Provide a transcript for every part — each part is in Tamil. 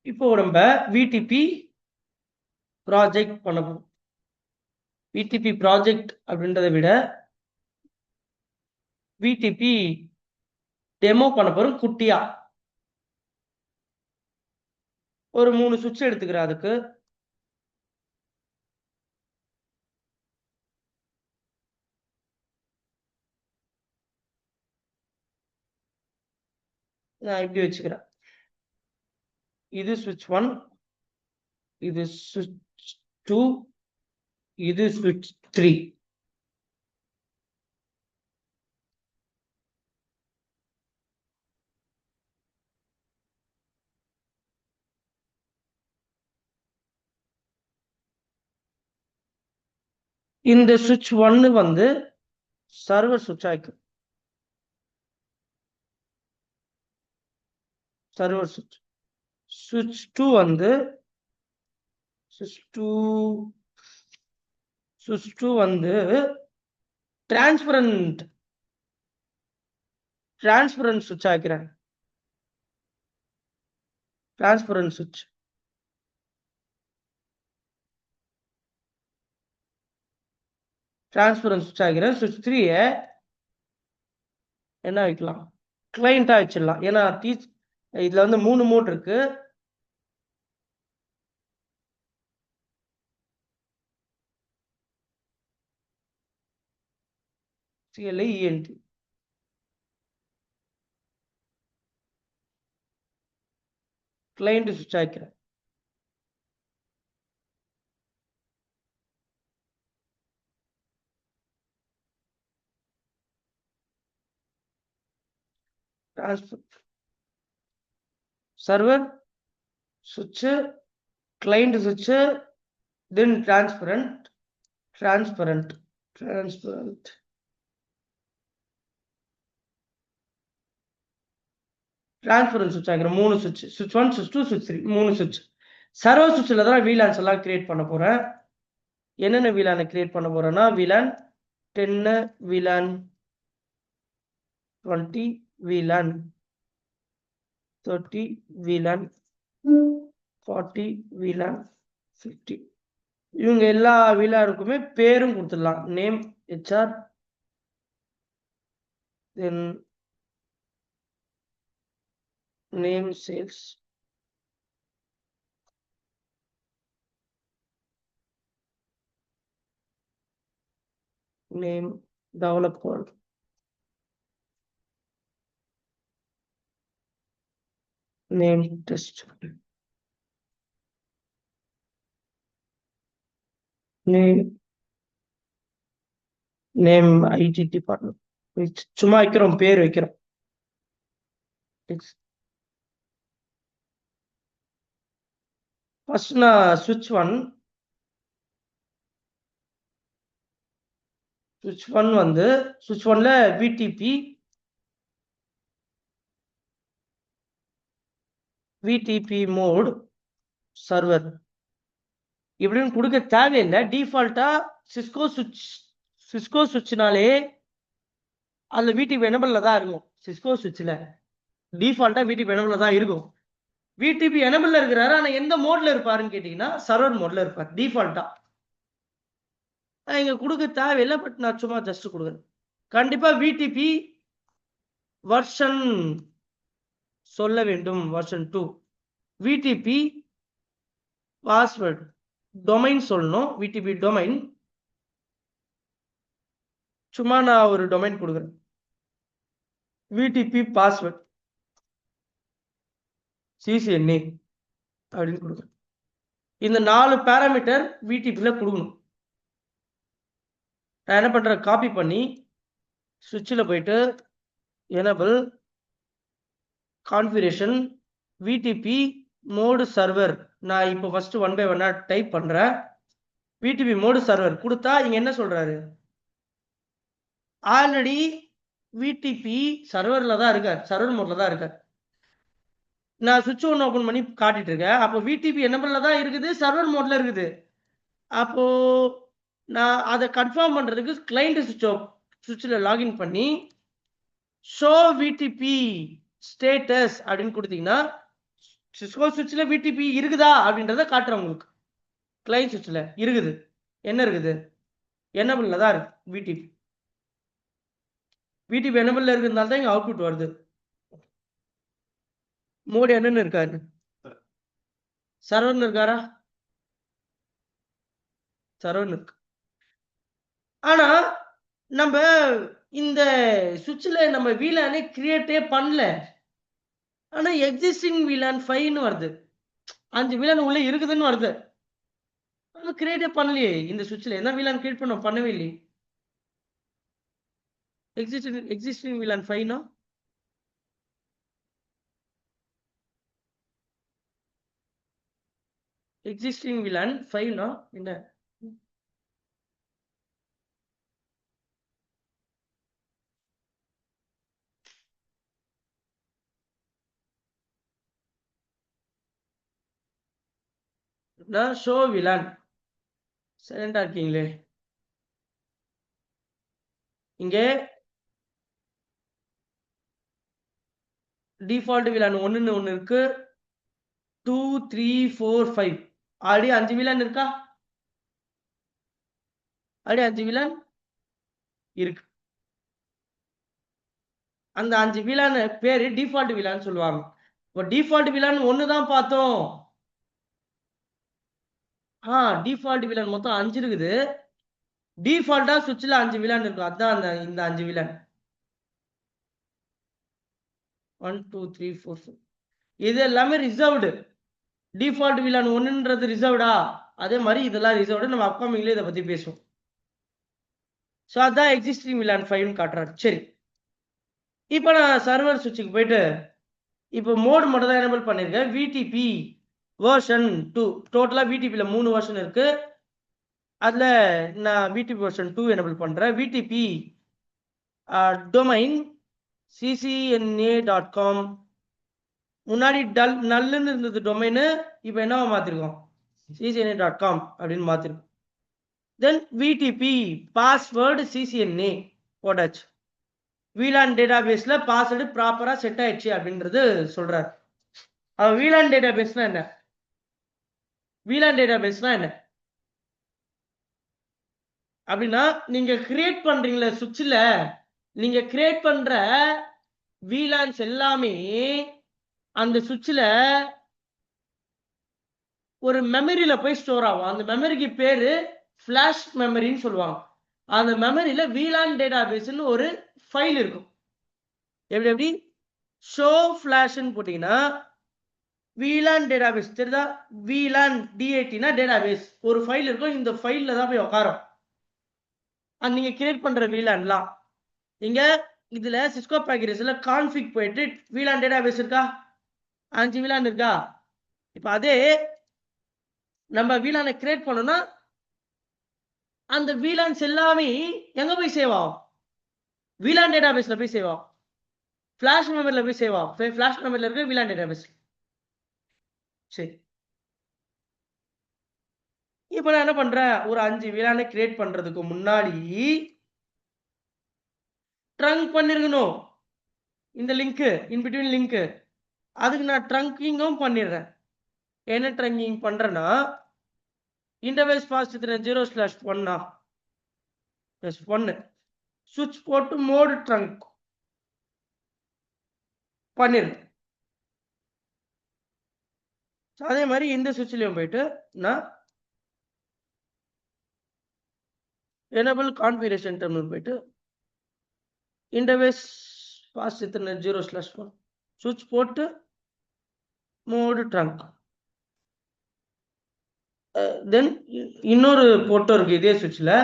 இப்போ நம்ம விடிபி ப்ராஜெக்ட் பண்ண போறோம். விடிபி ப்ராஜெக்ட் அப்படின்றத விட விடிபி டெமோ பண்ண போறோம் குட்டியா. ஒரு 3 சுவிட்ச் எடுத்துக்கிறேன். அதுக்கு நான் இப்படி வச்சுக்கிறேன். இது சுவிட்ச் 1, இது சுவிட்ச் 2, இது சுவிட்ச் 3. இந்த சுவிட்ச் 1 வந்து சர்வர் சுவிட்ச் ஆயிக்கும். சர்வர் சுவிட்ச். சுவிட்ச் 2 வந்து சுவிட்ச் 2 வந்து டிரான்ஸ்பரண்ட் சுவிட்ச் ஆக்கிறேன். டிரான்ஸ்பரண்ட் சுவிட்ச். டிரான்ஸ்பரண்ட் சுவிட்ச் ஆகிறேன். சுவிட்ச் 3 என்ன வைக்கலாம்? கிளைண்டா வச்சிடலாம். ஏன்னா இதுல வந்து 3 மோட் இருக்கு. CLI ENT. கிளைண்ட் சுவிட்ச் ஆக்கிறேன். சர்வர் சுவிட்ச், கிளைண்ட் சுவிட்ச், தென் டிரான்ஸ்பரண்ட் டிரான்ஸ்பரண்ட் சுவிட்ச் ஆகிறேன். 3 சுவிட்ச். சுவிட்ச் 1, சுவிட்ச் 2, சுவிட்ச் 3. 3 சுவிட்ச். சர்வர் சுவிட்சில் தான் VLANs எல்லாம் கிரியேட் பண்ண போறேன். என்னென்ன VLAN கிரியேட் பண்ண போறேன்னா VLAN 10, VLAN 20, VLAN 30, VLAN 40, VLAN 50. இவங்க எல்லா VLANக்குமே பேரும் கொடுத்துடலாம். Name HR, then name sales, name developer, name test, name IT department. சும்மா வைக்கிறோம், பேர் வைக்கிறோம். ஃபர்ஸ்ட் நான் சுவிட்ச் 1 வந்து சுவிட்ச் 1ல விடிபி மோட் சர்வர் இப்படின்னு கொடுக்க தேவையில்லை. டிஃபால்ட்டா சிஸ்கோ சுவிட்ச்னாலே அதுல விடிபி எனபிள்ல தான் இருக்கும். சிஸ்கோ சுவிட்ச்ல டிஃபால்ட்டா விடிபி எனபிள்ல தான் இருக்கும். விடிபி எனபிள்ல இருக்கிறாரு, ஆனா எந்த மோட்ல இருப்பாருன்னு கேட்டீங்கன்னா சர்வர் மோட்ல இருப்பார் டிஃபால்ட்டா. இங்க கொடுக்க தேவையில்லை, பட் நான் சும்மா ஜஸ்ட் கொடுக்குறேன். கண்டிப்பா விடிபி வெர்ஷன் சொல்ல வேண்டும். வெர்ஷன் 2. விடிபி பாஸ்வேர்ட் டொமைன் சொல்லணும். விடிபி டொமைன் சும்மா நான் ஒரு டொமைன் கொடுக்குறேன். விடிபி பாஸ்வேர்ட் CCNA அப்படின்னு கொடுக்குறேன். இந்த 4 பேராமீட்டர் விடிபில கொடுக்கணும். நான் என்ன பண்றேன், காப்பி பண்ணி சுவிட்சில் போயிட்டு enable configuration VDP mode server. நான் இப்போ ஃபர்ஸ்ட் 1 by 1 டைப் பண்றேன். விடிபி மோடு சர்வர் கொடுத்தா இங்க என்ன சொல்றாரு, ஆல்ரெடி விடிபி சர்வர்ல தான் இருக்கார், சர்வர் மோட்ல தான் இருக்கார். நான் சுவிட்ச் 1 ஓபன் பண்ணி காட்டிட்டு இருக்கேன். அப்போ விடிபி எனபிள்ல தான் இருக்குது, சர்வர் மோட்ல இருக்குது. அப்போ நான் அதை கன்ஃபார்ம் பண்றதுக்கு கிளைண்ட் சுவிட்சில் லாகின் பண்ணி ஷோ விடிபி ஸ்டேட்டஸ் அப்படின்னு கொடுத்தீங்கன்னா சிஸ்கோ சுவிட்சில் விடிபி இருக்குதா அப்படின்றத காட்டுறேன் உங்களுக்கு. கிளைண்ட் சுவிட்சில் இருக்குது. என்ன இருக்குது? எனபிளில் தான் இருக்கு விடிபி. விடிபி எனபிளில் இருக்கிறதுனால தான் இங்கே அவுட்புட் வருது. மோடி என்னன்னு இருக்காரு? சர்வர்னு இருக்காரா? சர்வர்னு இருக்கு. ஆனா நம்ம இந்த சுவிட்சில் நம்ம VLAN கிரியேட்டே பண்ணல. ஆனா எக்ஸிஸ்டிங் VLAN 5ன்னு வருது. 5 VLAN உள்ள இருக்குதுன்னு வருது. நம்ம கிரியேட்டே பண்ணலையே இந்த சுவிட்சில். என்ன VLAN கிரியேட் பண்ணவே இல்லையே. எக்ஸிஸ்டிங் VLAN 5னா எக்ஸிஸ்டிங் VLAN 5னா என்ன? Show VLAN. சைலண்டா இருக்கீங்களே. இங்கே டிஃபால்ட் VLAN 1ன்னு ஒன்று இருக்கு. 2 3 4 5 ஆல்ரெடி 5 VLAN இருக்கா? ஆல்ரெடி 5 VLAN இருக்கு. அந்த 5 VLAN பேரு டிஃபால்ட் VLAN சொல்லுவாங்க. இப்போ டிஃபால்ட் VLAN 1 தான் பார்த்தோம். டிஃபால்ட் VLAN மொத்தம் 5 இருக்குது. டிஃபால்ட்டா சுவிட்சில் 5 VLAN இருக்கும். அதான் இந்த 5 VLAN. 1 2 3 4 5 இது எல்லாமே ரிசர்வ்டு. Default VLAN 1ன்றது ரிசர்வ்டா? அதே மாதிரி இதெல்லாம் ரிசர்வ்டு. நம்ம அப்கமிங்ல இதை பத்தி பேசுவோம். ஸோ அதான் எக்ஸிஸ்டிங் VLAN 5ன்னு காட்டுறாரு. சரி, இப்போ நான் சர்வர் சுவிட்சுக்கு போயிட்டு இப்போ மோடு மட்டும் தான் எனேபிள் பண்ணியிருக்கேன். VDP version 2. டோட்டலாக விடிபியில் 3 வெர்ஷன் இருக்கு. அதில் நான் விடிபி வெர்ஷன் 2 எனேபிள் பண்ணுறேன். VDP domain ccna.com. முன்னாடி நல்லுன்னு இருந்தது டொமைனு. இப்போ என்னவா மாற்றிருக்கோம்? ccna.com அப்படின்னு மாற்றிருக்கோம். தென் விடிபி பாஸ்வேர்டு CCNA போட்டாச்சு. VLAN டேட்டாபேஸ்ல பாஸ்வேர்டு ப்ராப்பரா செட் ஆயிடுச்சு அப்படின்றது சொல்றாரு. VLAN டேட்டாபேஸ்னா என்ன? VLAN டேட்டாபேஸ்னா என்ன அப்படின்னா, நீங்க கிரியேட் பண்றீங்களா சுவிட்சில், நீங்க கிரியேட் பண்ற VLANs எல்லாமே அந்த சுவிட்சில் ஒரு மெமரியில போய் ஸ்டோர் ஆகும். அந்த மெமரிக்கு பேரு ஃபிளாஷ் மெமரின்னு சொல்லுவாங்க. அந்த மெமரியில VLAN டேட்டாபேஸ்னு ஒரு ஃபைல் இருக்கும். எப்படி ஷோ ஃபிளாஷ்ன்னு போட்டீங்கன்னா VLAN டேட்டாபேஸ் தெரியுதா? VLAN DATனா டேட்டாபேஸ் ஒரு ஃபைல் இருக்கும். இந்த ஃபைல்ல தான் போய் உட்காரும் நீங்க கிரியேட் பண்ற VLANலாம். இங்க இதுல சிஸ்கோ பேக்கேஜஸ்ல கான்ஃபிக் போயிட்டு VLAN டேட்டாபேஸ் இருக்கா? 5 VLAN இருக்கா? இப்போ அதே நம்ம VLAN கிரியேட் பண்ணோம்னா அந்த VLANs எல்லாமே எங்க போய் சேவ் ஆகும்? VLAN டேட்டாபேஸ்ல போய் சேவ் ஆகும். ஃபிளாஷ் மெமரியில போய் சேவ் ஆகும். ஃபிளாஷ் மெமரியில இருக்க VLAN டேட்டாபேஸ். சரி, இப்போ நான் என்ன பண்றேன்? ஒரு 5 VLAN கிரியேட் பண்றதுக்கு முன்னாடி ட்ரங்க் பண்ணிருக்கணும். இந்த லிங்க் இன்பிட்வீன் லிங்க் அதுக்கு நான் ட்ரங்கிங்கும் பண்ணிடுறேன். என்ன ட்ரங்கிங் பண்றேன்னா இன்டர்ஃபேஸ் பாஸ்ட் 0/1 1 சுவிட்ச் போட்டு மோடு ட்ரங்க் பண்ணிடுறேன். அதே மாதிரி இந்த சுவிட்ச்லயும் போயிட்டு நான் எனேபிள் கான்ஃபிகரேஷன் டெர்மினல் போயிட்டு இன்டர்ஃபேஸ் பாஸ்ட் 0/1 சுவிட்ச் போட்டு மோடு ட்ரங்க். தென் இன்னொரு போட்டோ இருக்கு இதே சுவிட்சில்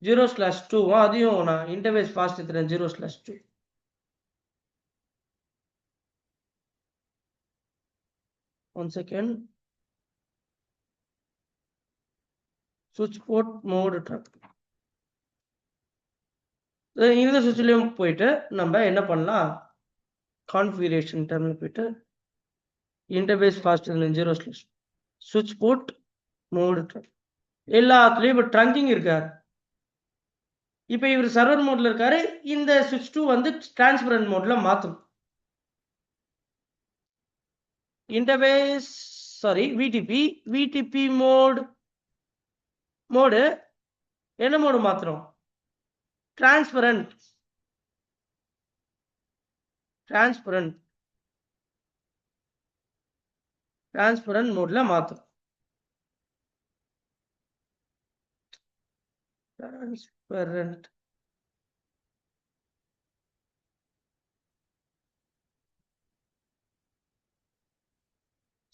0/2 அதையும் நான் interface past 0/2. One second. Switch port mode track. இந்த சுவிட்ச்லயும் போயிட்டு நம்ம என்ன பண்ணலாம்? கான்ஃபிகரேஷன் டெர்மினல் போயிட்டு இன்டர்ஃபேஸ் பாஸ்ட் 0/2 சுவிட்ச் போர்ட் மோடு ட்ரங்க். எல்லாத்துலயும் இப்போ ட்ரங்கிங் இருக்காரு. இப்போ இவர் சர்வர் மோட்ல இருக்காரு. இந்த சுவிட்ச் 2 வந்து டிரான்ஸ்பரண்ட் மோட்ல மாற்றும். interface, sorry, VTP mode என்ன மோடு மாத்துறோம்? transparent மோட்ல மாத்தும். transparent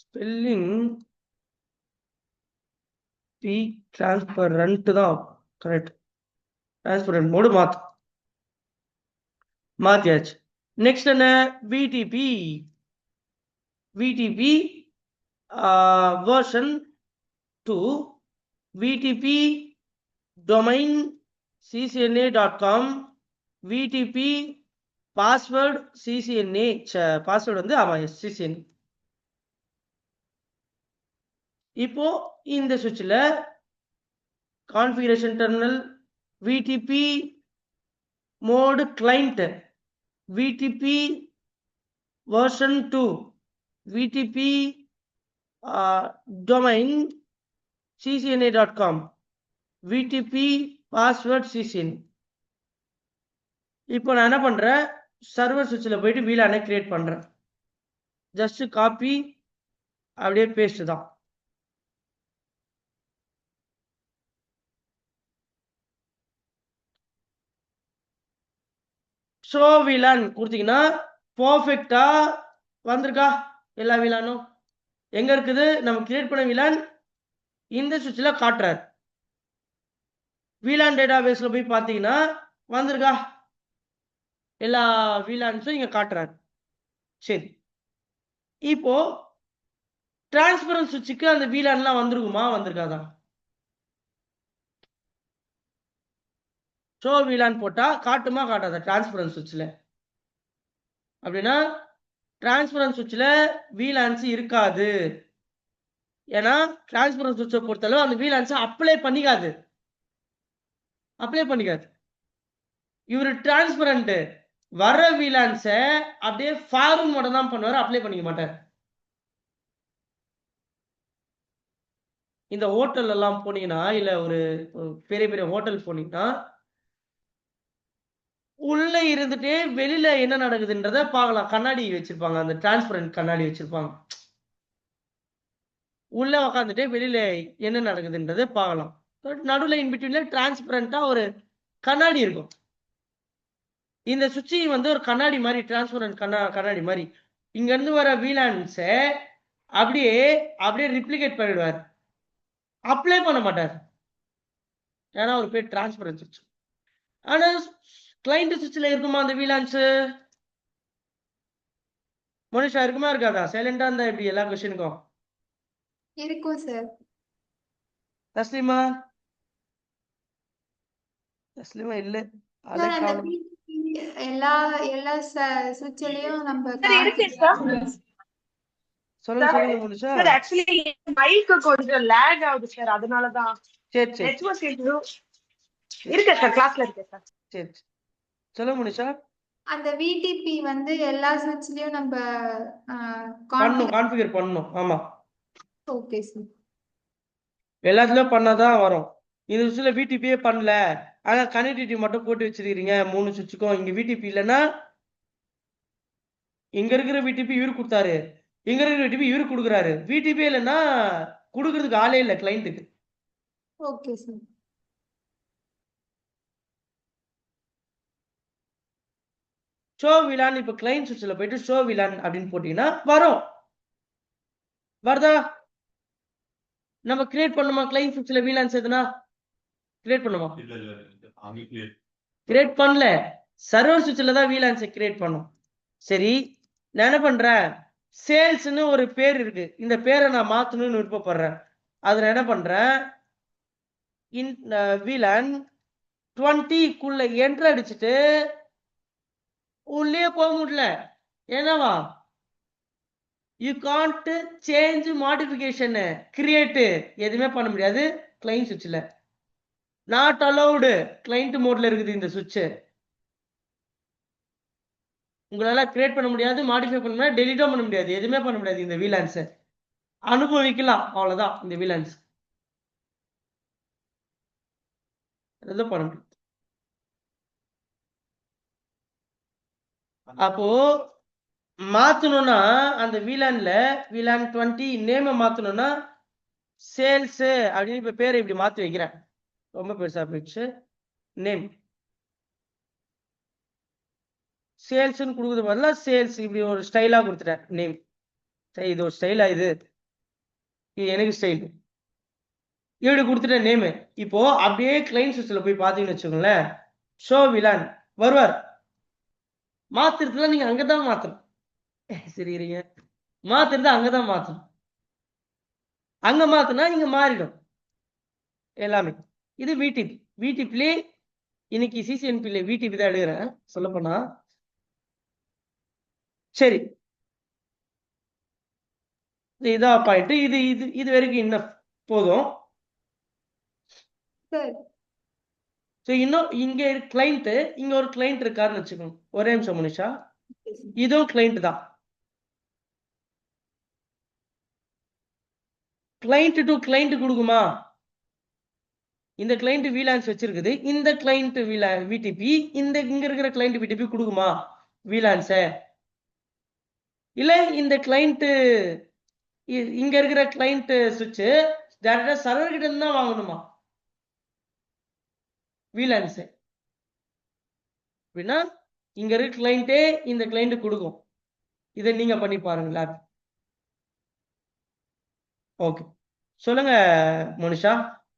ஸ்பெல்லிங் transparent தான் கரெக்ட். transparent மோடு மாத்தியாச்சு. நெக்ஸ்ட் என்ன? VTP version 2 VTP domain ccna.com VTP password ccna password வந்து ஆமா ccna. இப்போ இந்த சுவிட்ச்ல configuration terminal VTP mode client VTP version 2 VTP domain ccna.com VTP password ccna. இப்போ நான் என்ன பண்றேன்? சர்வர் சுவிட்ச்ல போயிட்டு VLAN கிரியேட் பண்றேன். ஜஸ்ட் காப்பி அப்படியே பேஸ்ட் தான். ஷோ VLAN கொடுத்தீங்கன்னா பர்ஃபெக்டா வந்திருக்கா? எல்லா VLANம் எங்க இருக்குது? நம்ம கிரியேட் பண்ண VLAN இந்த சுவிட்ச்ல காட்டுறாரு. VLAN டேட்டாபேஸ்ல போய் பார்த்தீங்கன்னா வந்திருக்கா? எல்லா VLANஸும் இங்க காட்டுறாரு. சரி, இப்போ டிரான்ஸ்பரன்ட் சுவிட்சுக்கு அந்த VLANலாம் வந்திருக்குமா வந்திருக்காதா? ஷோ VLAN போட்டா காட்டுமா காட்டாதா? டிரான்ஸ்பரன்ட் சுவிட்ச்ல அப்படின்னா டிரான்ஸ்பரன்ட் சுவிட்ச்ல VLANs இருக்காது. ஏன்னா டிரான்ஸ்பரன்ட் சுவிட்சை பொறுத்தளவு அந்த VLANs அப்ளை பண்ணிக்காது. இவரு டிரான்ஸ்பரண்ட் வர VLANs அப்படியே ஃபார்வர்ட் மட்டும் தான் பண்ணுவாரு, அப்ளை பண்ணிக்க மாட்டார். இந்த ஹோட்டல் எல்லாம் போனீங்கன்னா இல்ல ஒரு பெரிய பெரிய ஹோட்டல் போனீங்கன்னா உள்ள இருந்துட்டே வெளியில என்ன நடக்குதுன்றத பார்க்கலாம். கண்ணாடி வச்சிருப்பாங்க, அந்த டிரான்ஸ்பரண்ட் கண்ணாடி வச்சிருப்பாங்க. உள்ள உக்காந்துட்டே வெளியில என்ன நடக்குதுன்றத பார்க்கலாம். நடுவில் இன்பிட்வீன்ல டிரான்ஸ்பரண்டா ஒரு கண்ணாடி இருக்கும். இந்த சுவிட்ச் வந்து ஒரு கண்ணாடி மாதிரி, டிரான்ஸ்பரண்ட் கண்ணாடி மாதிரி. இங்க இருந்து வர VLANs அப்படியே ரிப்ளிகேட் பண்ணிடுவார், அப்ளை பண்ண மாட்டார். ஏன்னா ஒரு பேர் டிரான்ஸ்பரண்ட் சுவிட்ச். ஆனா கிளைண்ட் சுவிட்ச்ல இருக்குமா அந்த VLANs? மோனிஷா இருக்குமா இருக்காதா? சைலண்டா இருந்தா எப்படி எல்லா கொஸ்டினுக்கும்? இருக்கும் சார். தஸ்லிமா இல்ல எல்லா சுவிட்ச்லயும் நம்ம சொல்லுங்க மோனிஷா. சார் ஆக்சுவலி மைக் கொஞ்சம் லாக் ஆகுது சார், அதனால தான். சரி நெட்வொர்க் இருக்கு சார், கிளாஸ்ல இருக்கு சார். சரி சொல்லுங்க மோனிஷா. அந்த VTP வந்து எல்லா சுவிட்ச்லயும் நம்ம கான்ஃபிகர் பண்ணனும். ஆமா, ஓகே சார். எல்லாத்துலயும் பண்ணாதான் வரும். இந்த சுவிட்ச்ல VTPயே பண்ணல, ஆனா கனெக்டிவிட்டி மட்டும் போட்டு வச்சிருக்கீங்க 3 சுவிட்சுக்கும். இங்க VTP இல்லைன்னா இங்க இருக்கிற VTP இவரு கொடுத்தாரு, இங்க இருக்கிற VTP இவரு கொடுக்குறாரு. VTP இல்லைன்னா கொடுக்கறதுக்கு ஆளே இல்லை கிளைண்ட்டுக்கு. Okay sir. ஷோ VLAN இப்ப கிளைண்ட் சுவிட்ச்ல போயிட்டு ஷோ VLAN அப்படின்னு போட்டீங்கன்னா வரும். வருதா? நம்ம கிரியேட் பண்ணுமா கிளைண்ட் சுவிட்ச்ல VLANs எதுனா கிரியேட் பண்ணுமா? கிரியேட் பண்ணல, சர்வர் சுவிட்ச்ல தான் VLANs கிரியேட் பண்ணும். சரி, நான் என்ன பண்றேன்? சேல்ஸ்னு ஒரு பேர் இருக்கு, இந்த பேரை நான் மாத்தணும்னு விருப்பப்படுறேன். அதுல என்ன பண்றேன்? VLAN 20 என்டர் அடிச்சுட்டு உள்ளே போக முடியல. என்னவா? You can't change modification create எதுவுமே பண்ண முடியாது கிளைண்ட் சுவிட்ச்ல. நாட் அலௌடு கிளைண்ட் மோட்ல இருக்குது இந்த சுவிட்ச். உங்களால கிரியேட் பண்ண முடியாது, மாடிஃபை பண்ண முடியாது, டெலிட்டும் பண்ண முடியாது, எதுவுமே பண்ண முடியாது இந்த VLANs. அனுபவிக்கலாம், அவ்வளவுதான் இந்த VLANs. எதுவும் பண்ண முடியாது. அப்போ மாத்தணும்னா அந்த VLANல VLAN 20 நேம மாத்தணும்னா சேல்ஸ் அப்படின்னு இப்ப பேரை இப்படி மாத்தி வைக்கிறேன். ரொம்ப பெருசா போயிடுச்சு. நேம் சேல்ஸ்ன்னு கொடுக்குறது பதிலா சேல்ஸ் இப்படி ஒரு ஸ்டைலா கொடுத்துட்டேன் நேம். சரி, இது ஒரு ஸ்டைலா, இது எனக்கு ஸ்டைல் இப்படி கொடுத்துட்டேன் நேமு. இப்போ அப்படியே கிளைண்ட் சிஸ்டம்ல போய் பாத்தீங்கன்னு வச்சுக்கோங்களேன், ஷோ VLAN வருவார். மாத்துறதுல நீங்க அங்கதான் மாத்தணும். சரிங்க, மாத்துறது அங்கதான் மாத்தணும். அங்க மாத்தினா இங்க மாறிடும் எல்லாமே. இது VTP. VTPலே இன்னைக்கு CCNP VTP தான் எடுக்கிறேன் சொல்ல போனா. சரி, இதான் பாயிண்ட். இது இது இது வரைக்கும் இன்னும் போதும். சரி இன்னும் இங்க கிளைண்ட், இங்க ஒரு கிளைண்ட் இருக்காருன்னு வச்சுக்கோங்க. ஒரே நிமிஷம் மனிஷா, இதுவும் கிளைண்ட் தான். கிளைண்ட் டு கிளைண்ட் கொடுக்குமா? இந்த கிளைண்ட் VLANs வச்சிருக்குது, இந்த கிளைண்ட் VTP இந்த இங்க இருக்கிற கிளைண்ட் VTP கொடுக்குமா VLANs? இல்ல இந்த கிளைண்ட் இங்க இருக்கிற கிளைண்ட் சுவிட்ச் டைரக்டா சர்வர் கிட்ட இருந்து தான் வாங்கணுமா VLANs? அப்படின்னா இங்க இருக்க கிளைண்டே இந்த கிளைண்ட் கொடுக்கும். இதை நீங்க பண்ணி பாருங்க லேப். ஓகே, சொல்லுங்க மோனிஷா.